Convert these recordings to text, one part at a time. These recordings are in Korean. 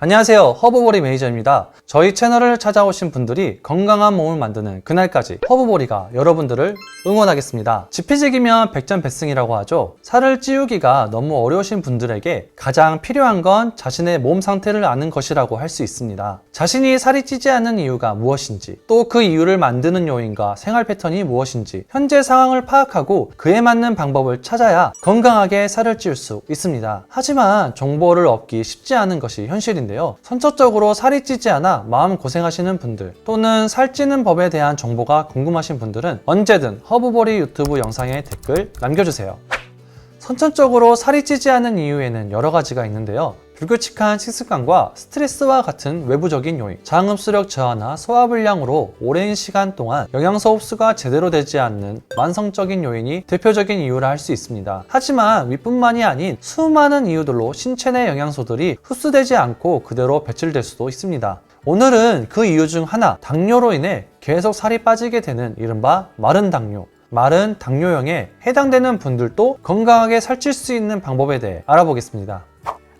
안녕하세요, 허브보리 매니저입니다. 저희 채널을 찾아오신 분들이 건강한 몸을 만드는 그날까지 허브보리가 여러분들을 응원하겠습니다. 지피지기면 백전백승이라고 하죠. 살을 찌우기가 너무 어려우신 분들에게 가장 필요한 건 자신의 몸 상태를 아는 것이라고 할 수 있습니다. 자신이 살이 찌지 않는 이유가 무엇인지, 또 그 이유를 만드는 요인과 생활 패턴이 무엇인지 현재 상황을 파악하고 그에 맞는 방법을 찾아야 건강하게 살을 찌울 수 있습니다. 하지만 정보를 얻기 쉽지 않은 것이 현실인데요. 선천적으로 살이 찌지 않아 마음 고생하시는 분들, 또는 살찌는 법에 대한 정보가 궁금하신 분들은 언제든 허브보리 유튜브 영상에 댓글 남겨주세요. 선천적으로 살이 찌지 않는 이유에는 여러 가지가 있는데요. 불규칙한 식습관과 스트레스와 같은 외부적인 요인, 장 흡수력 저하나 소화불량으로 오랜 시간 동안 영양소 흡수가 제대로 되지 않는 만성적인 요인이 대표적인 이유라 할 수 있습니다. 하지만 위뿐만이 아닌 수많은 이유들로 신체 내 영양소들이 흡수되지 않고 그대로 배출될 수도 있습니다. 오늘은 그 이유 중 하나, 당뇨로 인해 계속 살이 빠지게 되는 이른바 마른 당뇨, 마른 당뇨형에 해당되는 분들도 건강하게 살찔 수 있는 방법에 대해 알아보겠습니다.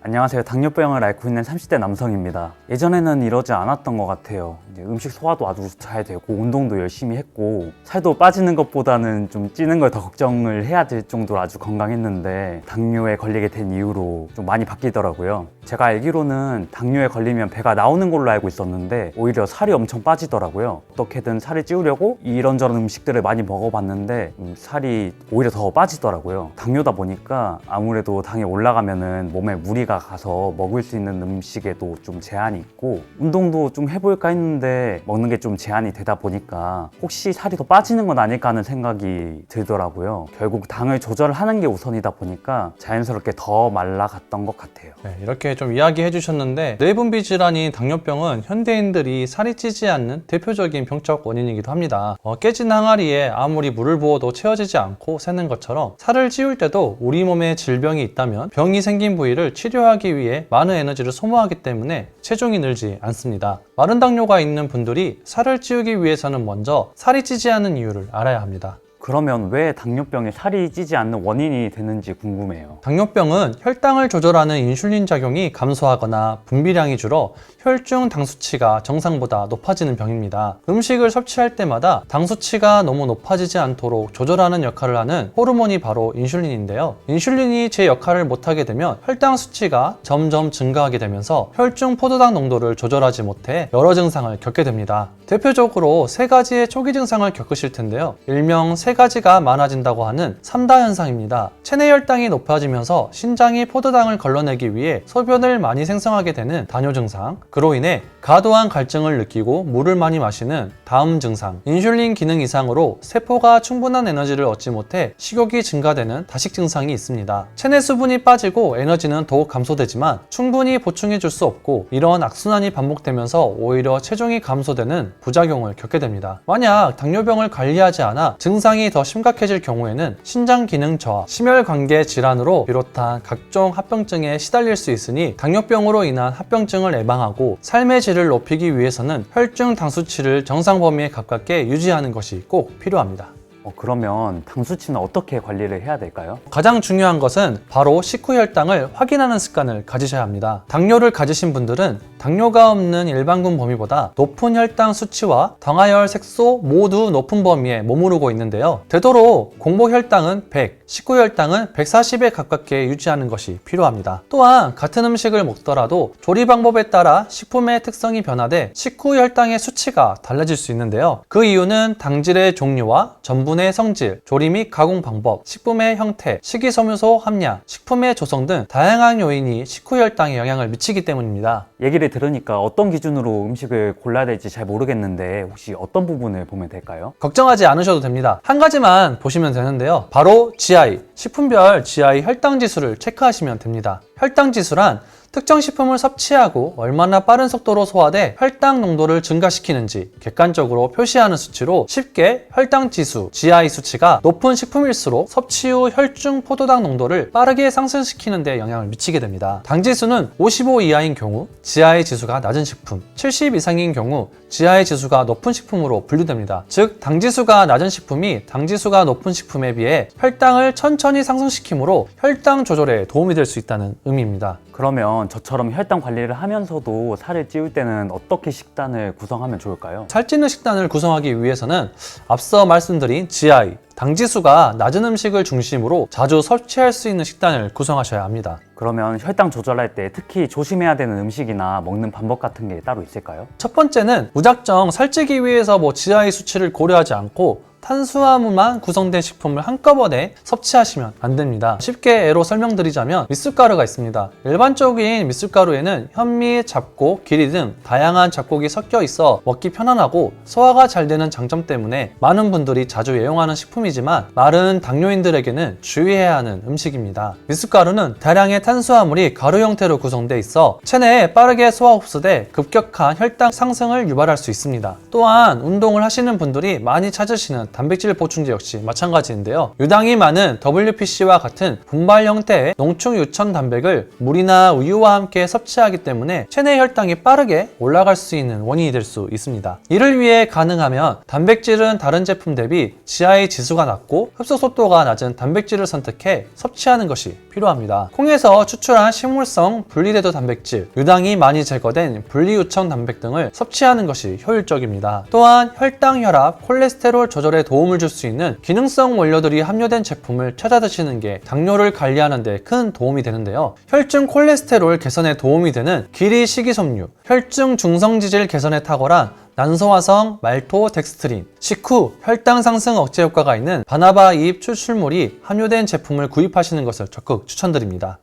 안녕하세요. 당뇨병을 앓고 있는 30대 남성입니다. 예전에는 이러지 않았던 것 같아요. 음식 소화도 아주 잘 되고 운동도 열심히 했고 살도 빠지는 것보다는 좀 찌는 걸 더 걱정을 해야 될 정도로 아주 건강했는데 당뇨에 걸리게 된 이후로 좀 많이 바뀌더라고요. 제가 알기로는 당뇨에 걸리면 배가 나오는 걸로 알고 있었는데 오히려 살이 엄청 빠지더라고요. 어떻게든 살을 찌우려고 이런저런 음식들을 많이 먹어봤는데 살이 오히려 더 빠지더라고요. 당뇨다 보니까 아무래도 당이 올라가면은 몸에 무리가 가서 먹을 수 있는 음식에도 좀 제한이 있고 운동도 좀 해볼까 했는데 먹는 게 좀 제한이 되다 보니까 혹시 살이 더 빠지는 건 아닐까 하는 생각이 들더라고요. 결국 당을 조절하는 게 우선이다 보니까 자연스럽게 더 말라갔던 것 같아요. 네, 이렇게 좀 이야기해 주셨는데 뇌분비 질환인 당뇨병은 현대인들이 살이 찌지 않는 대표적인 병적 원인이기도 합니다. 깨진 항아리에 아무리 물을 부어도 채워지지 않고 새는 것처럼 살을 찌울 때도 우리 몸에 질병이 있다면 병이 생긴 부위를 치료하기 위해 많은 에너지를 소모하기 때문에 체중이 늘지 않습니다. 마른 당뇨가 있는 분들이 살을 찌우기 위해서는 먼저 살이 찌지 않는 이유를 알아야 합니다. 그러면 왜 당뇨병에 살이 찌지 않는 원인이 되는지 궁금해요. 당뇨병은 혈당을 조절하는 인슐린 작용이 감소하거나 분비량이 줄어 혈중 당 수치가 정상보다 높아지는 병입니다. 음식을 섭취할 때마다 당 수치가 너무 높아지지 않도록 조절하는 역할을 하는 호르몬이 바로 인슐린인데요. 인슐린이 제 역할을 못하게 되면 혈당 수치가 점점 증가하게 되면서 혈중 포도당 농도를 조절하지 못해 여러 증상을 겪게 됩니다. 대표적으로 세 가지의 초기 증상을 겪으실 텐데요. 일명 세 가지가 많아진다고 하는 3다 현상입니다. 체내 혈당이 높아지면서 신장이 포도당을 걸러내기 위해 소변을 많이 생성하게 되는 다뇨 증상, 그로 인해 과도한 갈증을 느끼고 물을 많이 마시는 다음 증상, 인슐린 기능 이상으로 세포가 충분한 에너지를 얻지 못해 식욕이 증가되는 다식 증상이 있습니다. 체내 수분이 빠지고 에너지는 더욱 감소되지만 충분히 보충해 줄 수 없고 이런 악순환이 반복되면서 오히려 체중이 감소되는 부작용을 겪게 됩니다. 만약 당뇨병을 관리하지 않아 증상이 더 심각해질 경우에는 신장 기능 저하, 심혈관계 질환으로 비롯한 각종 합병증에 시달릴 수 있으니 당뇨병으로 인한 합병증을 예방하고 삶의 질을 높이기 위해서는 혈중 당 수치를 정상 범위에 가깝게 유지하는 것이 꼭 필요합니다. 그러면 당 수치는 어떻게 관리를 해야 될까요? 가장 중요한 것은 바로 식후 혈당을 확인하는 습관을 가지셔야 합니다. 당뇨를 가지신 분들은 당뇨가 없는 일반군 범위보다 높은 혈당 수치와 당하혈 색소 모두 높은 범위에 머무르고 있는데요. 되도록 공복 혈당은 100, 식후 혈당은 140에 가깝게 유지하는 것이 필요합니다. 또한 같은 음식을 먹더라도 조리 방법에 따라 식품의 특성이 변화돼 식후 혈당의 수치가 달라질 수 있는데요. 그 이유는 당질의 종류와 전분의 성질, 조리 및 가공 방법, 식품의 형태, 식이섬유소 함량, 식품의 조성 등 다양한 요인이 식후 혈당에 영향을 미치기 때문입니다. 얘기를 들으니까 어떤 기준으로 음식을 골라야 될지 잘 모르겠는데 혹시 어떤 부분을 보면 될까요? 걱정하지 않으셔도 됩니다. 한 가지만 보시면 되는데요. 바로 GI, 식품별 GI 혈당 지수를 체크하시면 됩니다. 혈당 지수란 특정 식품을 섭취하고 얼마나 빠른 속도로 소화돼 혈당 농도를 증가시키는지 객관적으로 표시하는 수치로 쉽게 혈당 지수, GI 수치가 높은 식품일수록 섭취 후 혈중 포도당 농도를 빠르게 상승시키는 데 영향을 미치게 됩니다. 당 지수는 55 이하인 경우 GI 지수가 낮은 식품, 70 이상인 경우 GI 지수가 높은 식품으로 분류됩니다. 즉, 당 지수가 낮은 식품이 당 지수가 높은 식품에 비해 혈당을 천천히 천천히 상승시키므로 혈당 조절에 도움이 될 수 있다는 의미입니다. 그러면 저처럼 혈당 관리를 하면서도 살을 찌울 때는 어떻게 식단을 구성하면 좋을까요? 살찌는 식단을 구성하기 위해서는 앞서 말씀드린 GI, 당지수가 낮은 음식을 중심으로 자주 섭취할 수 있는 식단을 구성하셔야 합니다. 그러면 혈당 조절할 때 특히 조심해야 되는 음식이나 먹는 방법 같은 게 따로 있을까요? 첫 번째는 무작정 살찌기 위해서 GI 수치를 고려하지 않고 탄수화물만 구성된 식품을 한꺼번에 섭취하시면 안 됩니다. 쉽게 예로 설명드리자면 미숫가루가 있습니다. 일반적인 미숫가루에는 현미, 잡곡, 기리 등 다양한 잡곡이 섞여 있어 먹기 편안하고 소화가 잘 되는 장점 때문에 많은 분들이 자주 애용하는 식품이지만 마른 당뇨인들에게는 주의해야 하는 음식입니다. 미숫가루는 다량의 탄수화물이 가루 형태로 구성되어 있어 체내에 빠르게 소화 흡수돼 급격한 혈당 상승을 유발할 수 있습니다. 또한 운동을 하시는 분들이 많이 찾으시는 단백질 보충제 역시 마찬가지인데요. 유당이 많은 WPC와 같은 분발 형태의 농축 유천 단백을 물이나 우유와 함께 섭취하기 때문에 체내 혈당이 빠르게 올라갈 수 있는 원인이 될 수 있습니다. 이를 위해 가능하면 단백질은 다른 제품 대비 GI 지수가 낮고 흡수 속도가 낮은 단백질을 선택해 섭취하는 것이 필요합니다. 콩에서 추출한 식물성 분리대도 단백질, 유당이 많이 제거된 분리유청 단백 등을 섭취하는 것이 효율적입니다. 또한 혈당, 혈압, 콜레스테롤 조절에 도움을 줄 수 있는 기능성 원료들이 함유된 제품을 찾아 드시는 게 당뇨를 관리하는 데 큰 도움이 되는데요. 혈중 콜레스테롤 개선에 도움이 되는 기리 식이섬유, 혈중 중성지질 개선에 탁월한 난소화성 말토덱스트린, 식후 혈당 상승 억제 효과가 있는 바나바 잎 추출물이 함유된 제품을 구입하시는 것을 적극 추천드립니다.